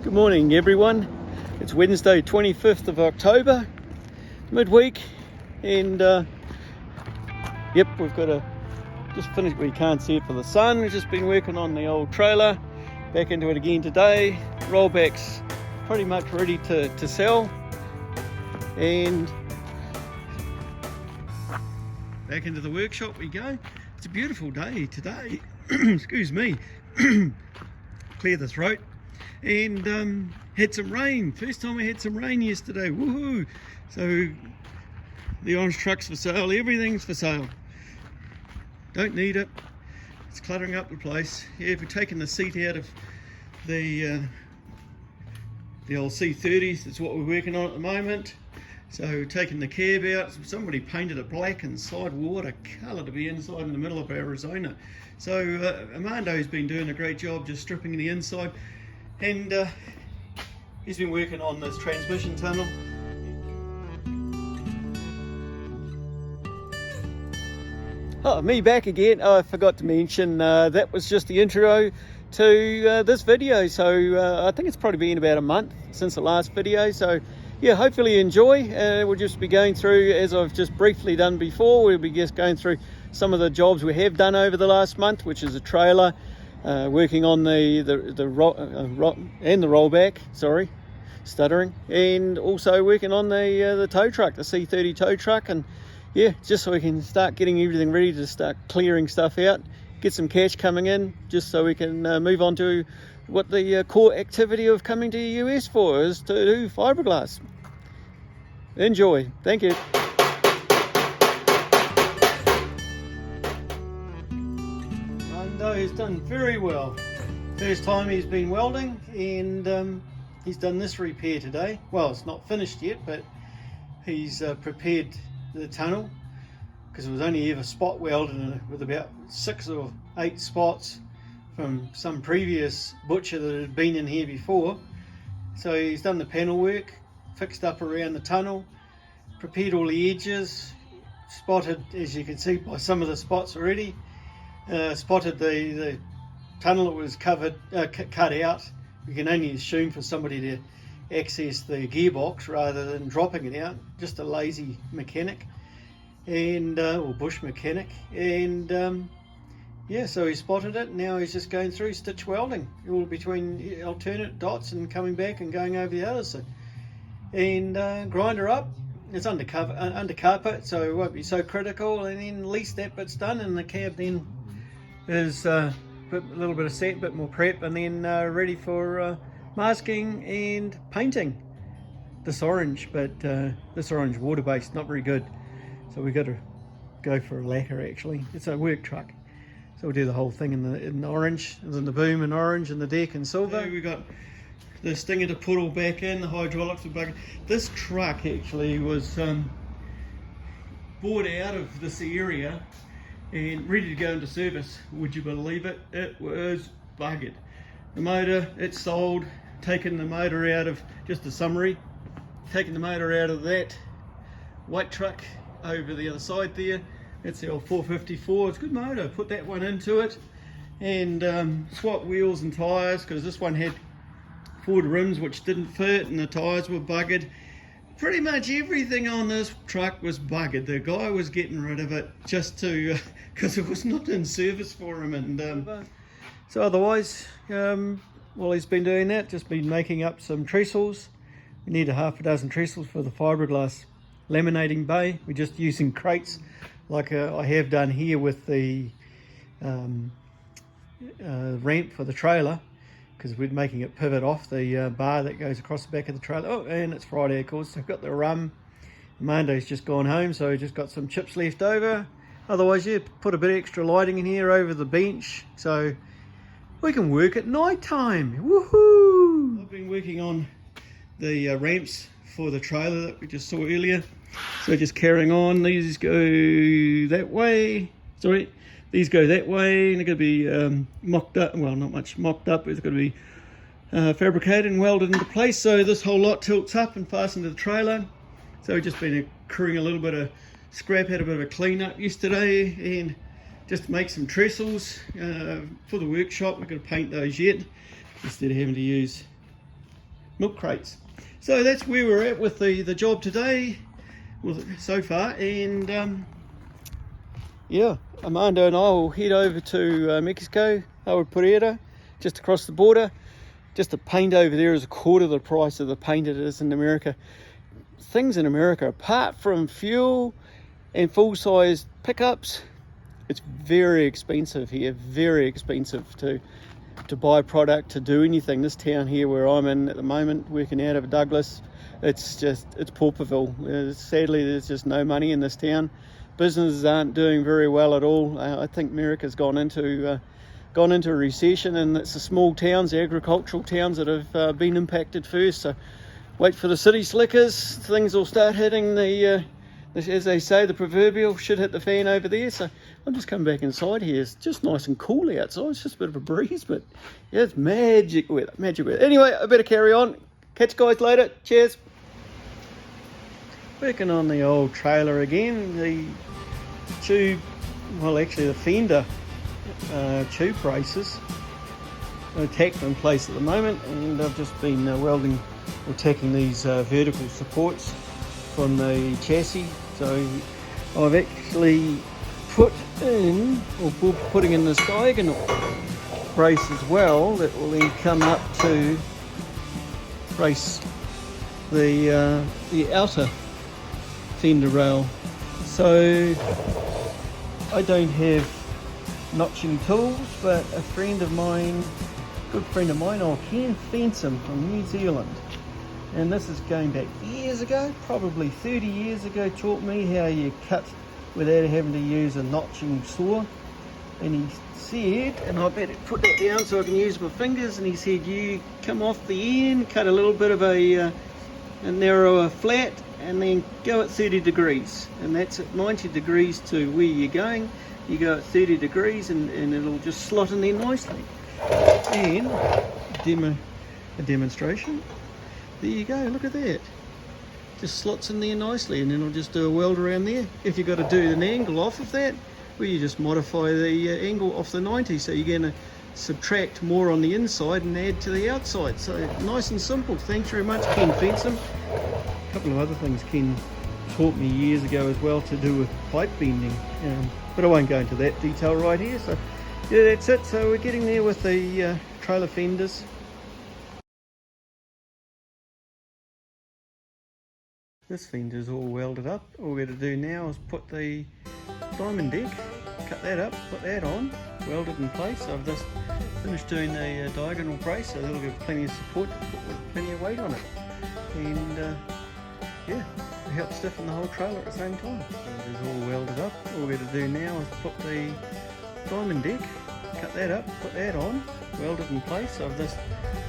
Good morning everyone. It's Wednesday 25th of October, midweek, and yep, we've got a just finished. We can't see it for the sun. We've just been working on the old trailer, back into it again today. Rollback's pretty much ready to sell, and back into the workshop we go. It's a beautiful day today. Excuse me. Clear the throat. And had some rain. First time we had some rain yesterday. Woohoo! So the orange truck's for sale. Everything's for sale. Don't need it. It's cluttering up the place. Yeah, we've taken the seat out of the old C30s. That's what we're working on at the moment. So taking the cab out. Somebody painted it black inside, watercolour to be inside in the middle of Arizona. So Armando's been doing a great job just stripping the inside. And he's been working on this transmission tunnel. Oh, me back again. Oh, I forgot to mention that was just the intro to this video. So I think it's probably been about a month since the last video. So yeah, hopefully you enjoy. We'll just be going through, as I've just briefly done before, we'll be just going through some of the jobs we have done over the last month, which is a trailer, working on the rollback, sorry, stuttering, and also working on the tow truck, the C30 tow truck. And yeah, just so we can start getting everything ready to start clearing stuff out, get some cash coming in, just so we can move on to what the core activity of coming to the US for is, to do fiberglass. Enjoy. Thank you. Armando has done very well. First time he's been welding, and he's done this repair today. Well, it's not finished yet, but he's prepared the tunnel, because it was only ever spot welded with about 6 or 8 spots from some previous butcher that had been in here before. So he's done the panel work, fixed up around the tunnel, prepared all the edges, spotted, as you can see by some of the spots already, spotted the tunnel that was cut out. We can only assume for somebody to access the gearbox rather than dropping it out, just a lazy mechanic, and or bush mechanic. And yeah, so he spotted it. Now he's just going through stitch welding, all between alternate dots and coming back and going over the other side. And grinder up. It's under carpet, so it won't be so critical. And then at least that bit's done, and the cab then is a little bit of set, a bit more prep, and then ready for masking and painting. This orange, but this orange water-based, not very good. So we've got to go for a lacquer actually. It's a work truck. So we'll do the whole thing in the orange, and then the boom in orange, and the deck in silver. So we got the stinger to put all back in, the hydraulics are bugging. This truck actually was bought out of this area and ready to go into service. Would you believe it? It was buggered. The motor, it's sold, taking the motor out of, just a summary, taking the motor out of that white truck over the other side there. It's the old 454, it's a good motor, put that one into it, and swap wheels and tyres, because this one had Ford rims which didn't fit, and the tyres were buggered. Pretty much everything on this truck was buggered. The guy was getting rid of it just to, because it was not in service for him. And so otherwise, while he's been doing that, just been making up some trestles. We need a half a dozen trestles for the fiberglass laminating bay. We're just using crates, like I have done here with the ramp for the trailer, because we're making it pivot off the bar that goes across the back of the trailer. Oh, and it's Friday, of course, so I've got the rum. Armando's just gone home, so he's just got some chips left over. Otherwise, yeah, put a bit of extra lighting in here over the bench, so we can work at night time. Woohoo! I've been working on the ramps for the trailer that we just saw earlier. So just carrying on, these go that way, sorry, these go that way, and they're going to be mocked up, well, not much mocked up, it's going to be fabricated and welded into place, so this whole lot tilts up and fastened to the trailer. So we've just been accruing a little bit of scrap, had a bit of a clean up yesterday, and just to make some trestles for the workshop. We're going to paint those yet, instead of having to use milk crates. So that's where we're at with the job today, well, so far. And yeah, Armando and I will head over to Mexico, Agua Prieta, just across the border. Just the paint over there is a quarter of the price of the paint it is in America. Things in America, apart from fuel and full-size pickups, it's very expensive here, very expensive to buy product, to do anything. This town here where I'm in at the moment, working out of Douglas, it's pauperville. Sadly, there's just no money in this town. Businesses aren't doing very well at all. I think America's gone into a recession, and it's the small towns, the agricultural towns that have been impacted first. So wait for the city slickers, things will start hitting as they say, the proverbial should hit the fan over there. So I'm just coming back inside here. It's just nice and cool outside. It's just a bit of a breeze, but yeah, it's magic weather, magic weather. Anyway, I better carry on. Catch you guys later. Cheers. Working on the old trailer again. The tube, well actually the fender tube braces are tacked in place at the moment, and I've just been welding or tacking these vertical supports from the chassis. So I've actually putting in this diagonal brace as well that will then come up to brace the outer fender rail. So I don't have notching tools, but a friend of mine, good friend of mine, old Ken Fensom from New Zealand, and this is going back years ago, probably 30 years ago, taught me how you cut without having to use a notching saw. And he said, and I better put that down so I can use my fingers, and he said you come off the end, cut a little bit of a narrower flat, and then go at 30 degrees, and that's at 90 degrees to where you're going. You go at 30 degrees and it'll just slot in there nicely. And a demonstration. There you go, look at that. Just slots in there nicely, and then I'll just do a weld around there. If you've got to do an angle off of that, well, you just modify the angle off the 90, so you're going to subtract more on the inside and add to the outside. So nice and simple. Thanks very much, Ken Fensom. A couple of other things Ken taught me years ago as well to do with pipe bending, but I won't go into that detail right here. So yeah, that's it. So we're getting there with the trailer fenders. This fender's all welded up. All we're going to do now is put the diamond deck, cut that up, put that on, weld it in place. So I've just finished doing the diagonal brace, so that'll give plenty of support, put plenty of weight on it. And yeah, it helps stiffen the whole trailer at the same time. It is all welded up. All we're going to do now is put the diamond deck, cut that up, put that on, weld it in place. So I've just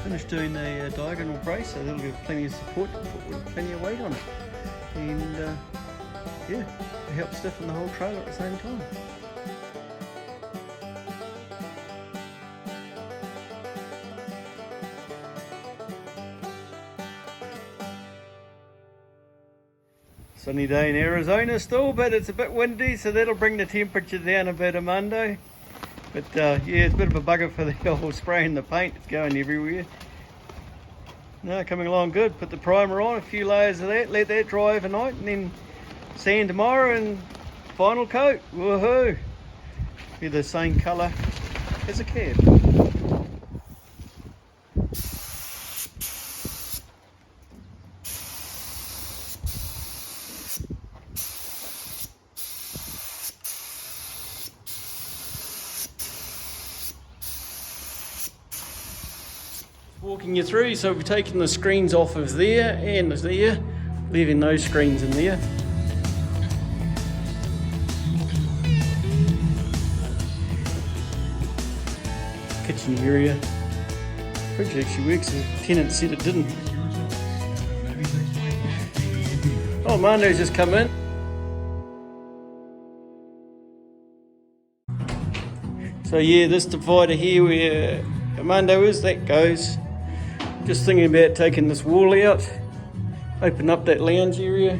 finished doing the diagonal brace, so that'll give plenty of support, put plenty of weight on it. And yeah, it helps stiffen the whole trailer at the same time. Sunny day in Arizona still, but it's a bit windy, so that'll bring the temperature down a bit, Armando. But yeah, it's a bit of a bugger for the old spraying the paint. It's going everywhere. No, coming along good. Put the primer on, a few layers of that, let that dry overnight, and then sand tomorrow and final coat. Woohoo! Be the same colour as a cab. Walking you through, so we've taken the screens off of there and there, leaving those screens in there. Kitchen area. Fridge actually works, the tenant said it didn't. Oh, Armando's just come in. So yeah, this divider here where Armando is, that goes. Just thinking about taking this wall out, open up that lounge area.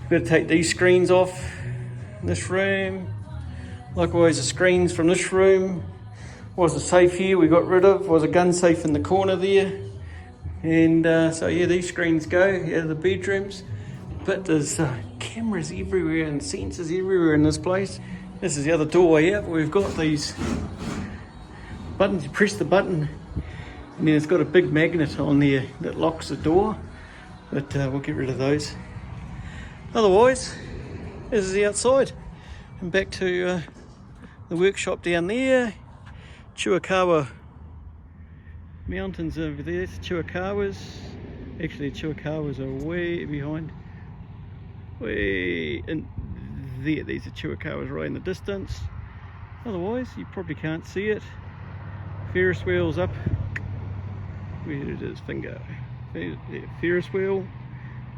Got to take these screens off in this room. Likewise the screens from this room. Was a safe here we got rid of, was a gun safe in the corner there. And so yeah, these screens go out of the bedrooms, but there's cameras everywhere and sensors everywhere in this place. This is the other doorway out. We've got these buttons. You press the button and then it's got a big magnet on there that locks the door, but we'll get rid of those. Otherwise, this is the outside. And back to the workshop down there. Chiricahua Mountains over there. It's Chiricahuas. Actually, Chiricahuas are way behind. Way in there. These are Chiricahuas right in the distance. Otherwise, you probably can't see it. Ferris wheel's up. Where did his finger? Ferris wheel.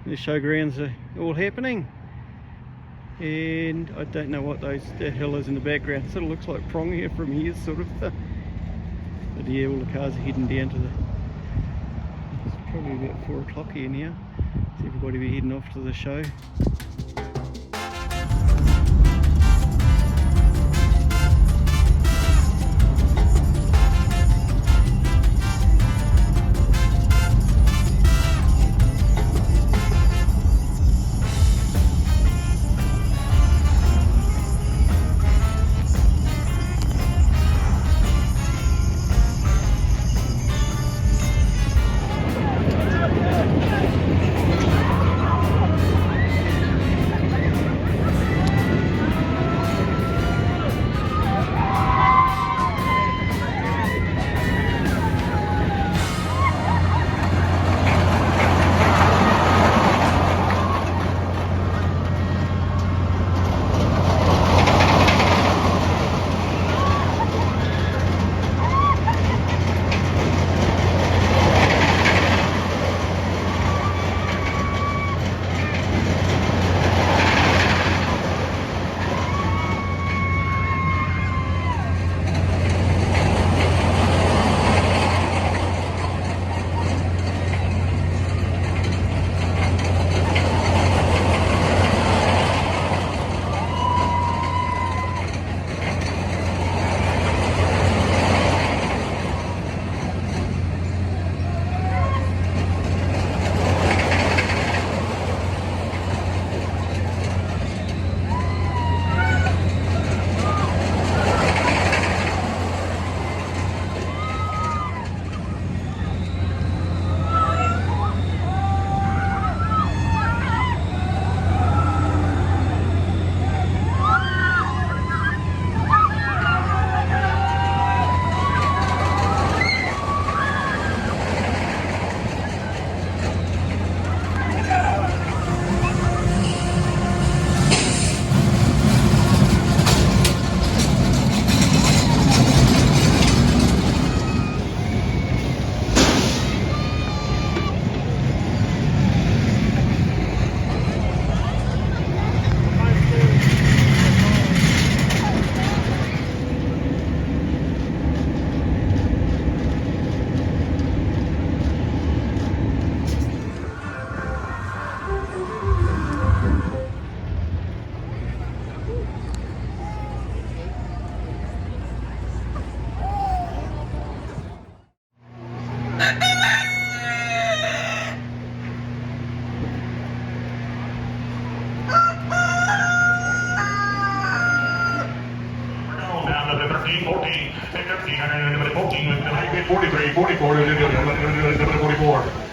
The showgrounds are all happening. And I don't know what that hill is in the background. Sort of looks like prong here from here, sort of. But yeah, all the cars are heading down to the... It's probably about 4 o'clock here now. So everybody will be heading off to the show.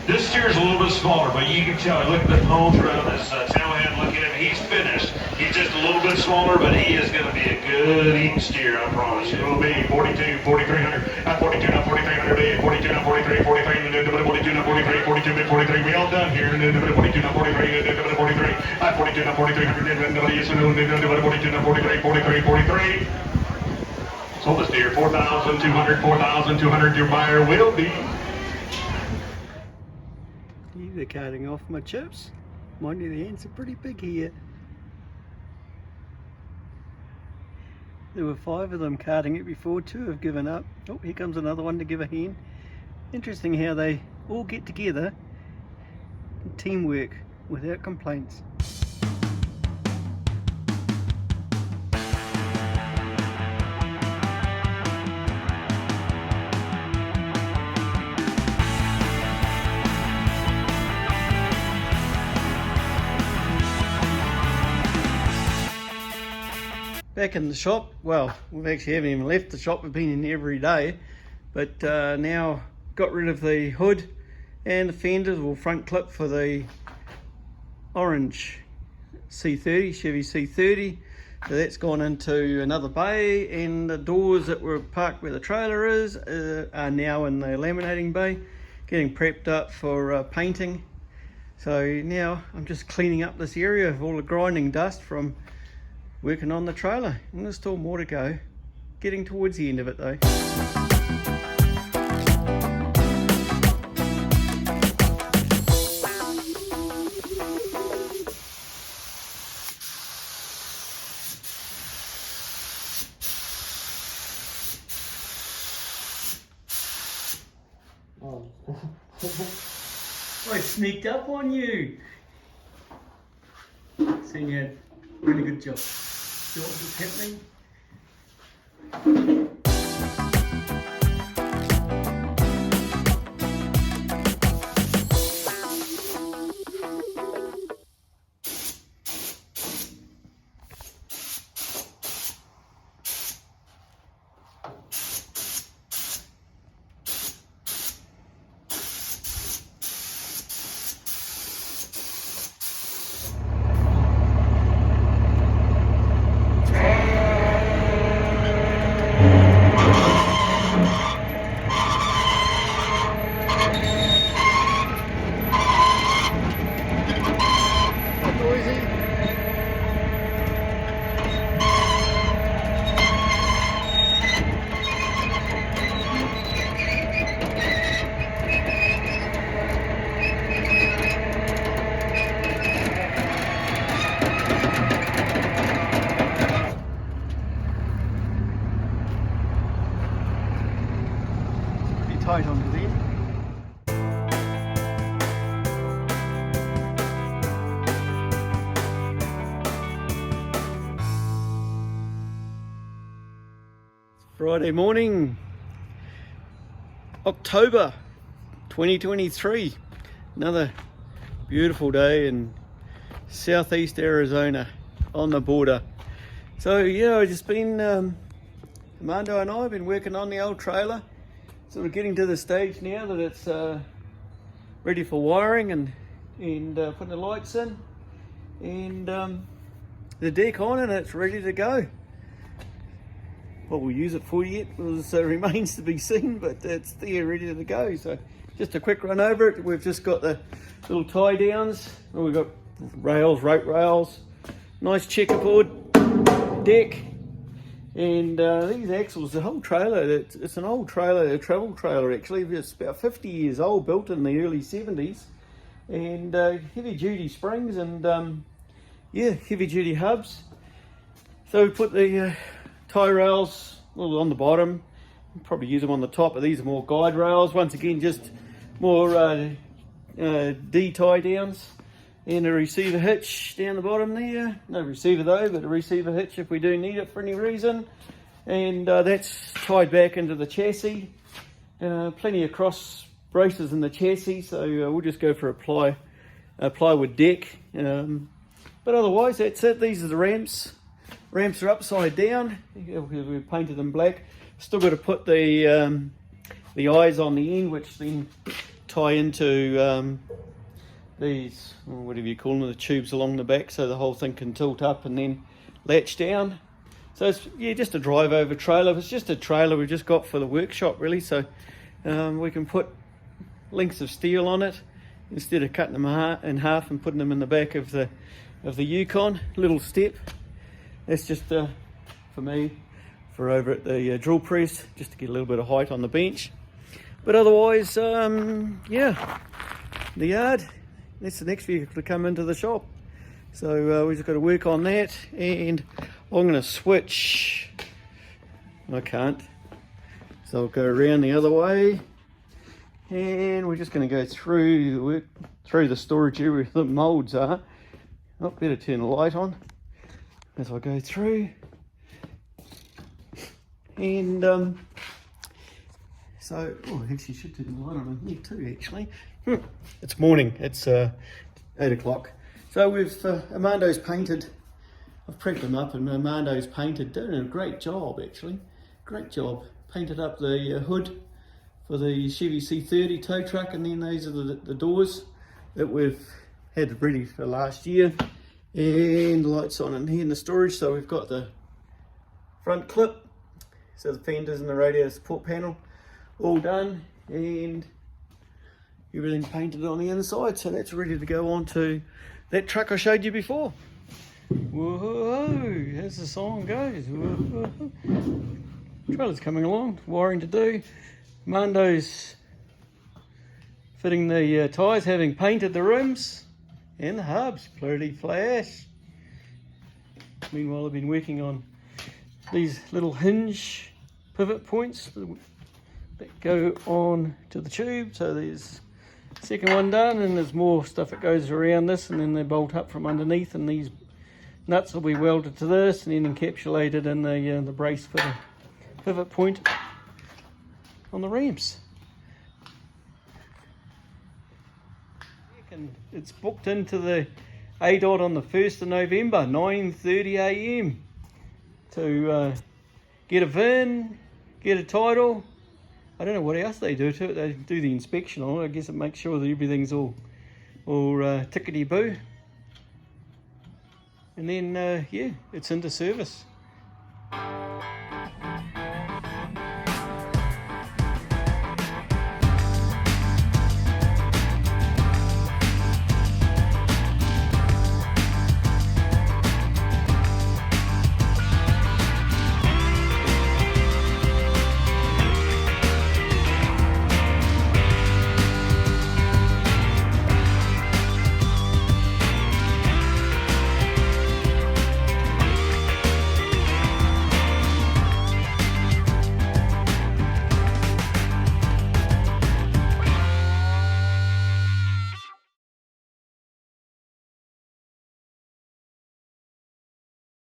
This steer's a little bit smaller, but you can tell. Look at the nose around this tail head. Look at him. He's finished. He's just a little bit smaller, but he is going to be a good eating steer, I promise you. It will be 42, 4300, 42, now 4300, 42, now 43, 43, 42, now 43, 42, mid 43. We all done here. 42, now 43, 43, 42, now 4300, 42, now 43, 43, 43. Sold this deer, 4,200, 4,200. Your buyer will be. They're carting off my chips. Mind you, the ants are pretty big here. There were 5 of them carting it before, 2 have given up. Oh, here comes another one to give a hand. Interesting how they all get together and teamwork without complaints. back in the shop. Well, we actually haven't even left the shop, we've been in every day, but now got rid of the hood and the fenders, or front clip, for the orange C30, Chevy C30. So that's gone into another bay, and the doors that were parked where the trailer is are now in the laminating bay, getting prepped up for painting. So now I'm just cleaning up this area of all the grinding dust from working on the trailer, and there's still more to go, getting towards the end of it though. Oh. I sneaked up on you. Seeing you had a really good job. See what was happening? Tight onto there. Friday morning, October 2023. Another beautiful day in southeast Arizona on the border. So yeah, I've just been, Armando and I have been working on the old trailer. Sort of getting to the stage now that it's ready for wiring and putting the lights in, and the deck on, and it's ready to go. What we'll use it for yet remains to be seen, but it's there ready to go. So just a quick run over it. We've just got the little tie downs. We've got rails, rope rails, nice checkerboard deck. And these axles, the whole trailer, it's an old trailer, a travel trailer actually. It's about 50 years old, built in the early 70s. And heavy duty springs and yeah, heavy duty hubs. So we put the tie rails on the bottom, probably use them on the top, but these are more guide rails. Once again, just more D tie downs. And a receiver hitch down the bottom there. No receiver though, but a receiver hitch if we do need it for any reason. And that's tied back into the chassis. Plenty of cross braces in the chassis, so we'll just go for a plywood deck. But otherwise, that's it. These are the ramps. Ramps are upside down because we've painted them black. Still got to put the eyes on the end, which then tie into these, whatever you call them, the tubes along the back, so the whole thing can tilt up and then latch down. So it's, yeah, just a drive over trailer. It's just a trailer we've just got for the workshop really, so we can put lengths of steel on it instead of cutting them in half and putting them in the back of the Yukon. Little step. That's just for me, for over at the drill press, just to get a little bit of height on the bench. But otherwise, yeah, the yard. That's the next vehicle to come into the shop. So we've just got to work on that, and I'm going to switch. I can't. So I'll go around the other way, and we're just going to go through the storage area where the moulds are. Oh, better turn the light on as I go through. And so, oh, I actually should turn the light on in here too, actually. It's morning, it's 8 o'clock. So we've, Armando's painted I've prepped them up, and Armando's painted, doing a great job actually. Great job. Painted up the hood for the Chevy C30 tow truck, and then these are the doors that we've had ready for last year. And the lights on in here in the storage, so we've got the front clip, so the fenders and the radiator support panel all done, and everything painted on the inside, so that's ready to go on to that truck I showed you before. Whoa, as the song goes. Whoa. Trailer's coming along, wiring to do. Armando's fitting the tyres, having painted the rims and the hubs, pretty flash. Meanwhile, I've been working on these little hinge pivot points that go on to the tube. So there's the second one done, and there's more stuff that goes around this, and then they bolt up from underneath, and these nuts will be welded to this and then encapsulated in the brace for the pivot point on the ramps. And it's booked into the ADOT on the 1st of November, 9:30 AM to get a VIN, get a title. I don't know what else they do to it. They do the inspection on it. I guess it makes sure that everything's all tickety-boo. And then, yeah, it's into service.